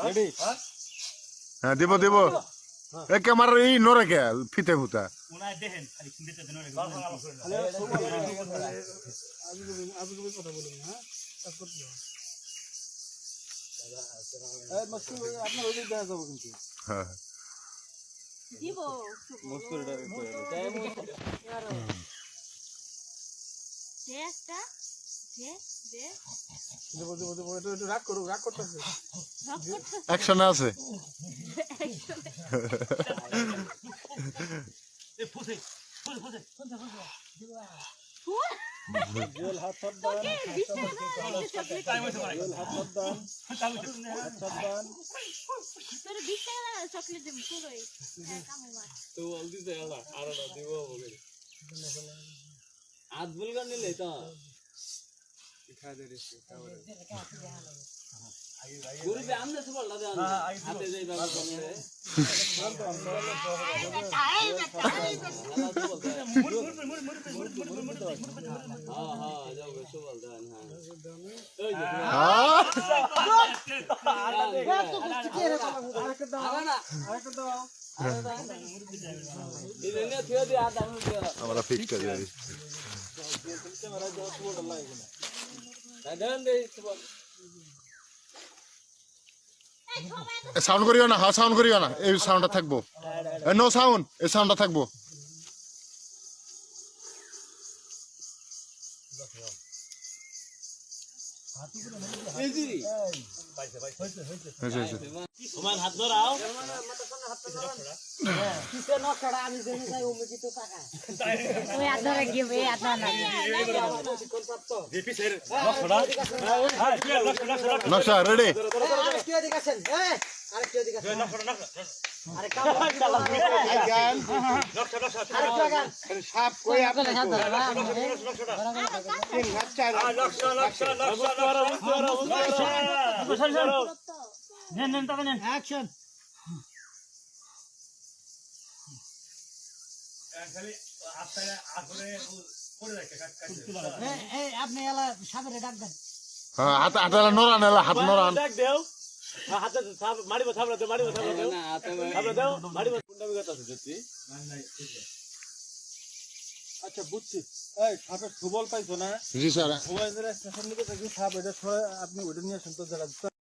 ready হ্যাঁ দিব দিব এ ক্যামেরা এই নরে কে ফিতে ফুতা উনায় দেখেন খালি শুনতে দেন ওরে আবু কথা বলুন হ্যাঁ তারপর এই মস্কু আপনার ওই দেখা যাব কিন্তু হ্যাঁ দিব মস্কু এটা একটা দে দে দেব দেব দেব এটা রাগ করো রাগ করতেছে অ্যাকশনে আছে এ ফুসে ফুসে ফুসে জল হাত হাত দান টাইম হইছে ভাই জল হাত হাত দান টাইম হইছে হাত হাত দান তোর 20 টাকা চকলেট দেব তোরই কামে মার তো জলদি দে আলা আর না দিব বলে আজ বলগা নিলে তো খা দে রে খাবারে গুরু বে আমনে সব লাগা দেন হাতে যাই বাবা সামনে हां हां जाओ बेसो बोल देन हां इने थियो दे आ दाम दे আমরা ফিক্স করে দিই कैमरा जो बोल लाइक ना देन दे সাউন্ড করিও না হ্যাঁ সাউন্ড করিও না এই সাউন্ডটা থাকবো নো সাউন্ড এই সাউন্ডটা থাকবো इजी তোমার হাত ধরাও কিসে নকশাটা আমি জেনে যাই ওমে কি তো টাকা ওই হাত ধরে গিয়ে হাত না জিপি স্যার লক্ষটা হ্যাঁ লক্ষটা নকশা রেডি আরে কি দেখাছেন আরে কি দেখাছেন লক্ষটা আরে কাম লক্ষটা আরে কি গান সাপ কই আপনি নেন নেন তবে নেন অ্যাকশন খালি আপনারা আসলে করে রাখতে এই আপনি এলা সাবরে ডাক দেন হ্যাঁ হাত হাতলা নরান এলা হাত নরান দেখ দেও হাতে মারিব থাবলা দেও মারিব থাবলা দেও না আতে থাবলা দেও মারিব কোনটা কথা আছে আচ্ছা বুঝছি এই সাপের সুবল পাইছো না জি স্যার মোবাইলের স্টেশন থেকে সাপ এটা আপনি ওটা নিয়ে আসেন তো যারা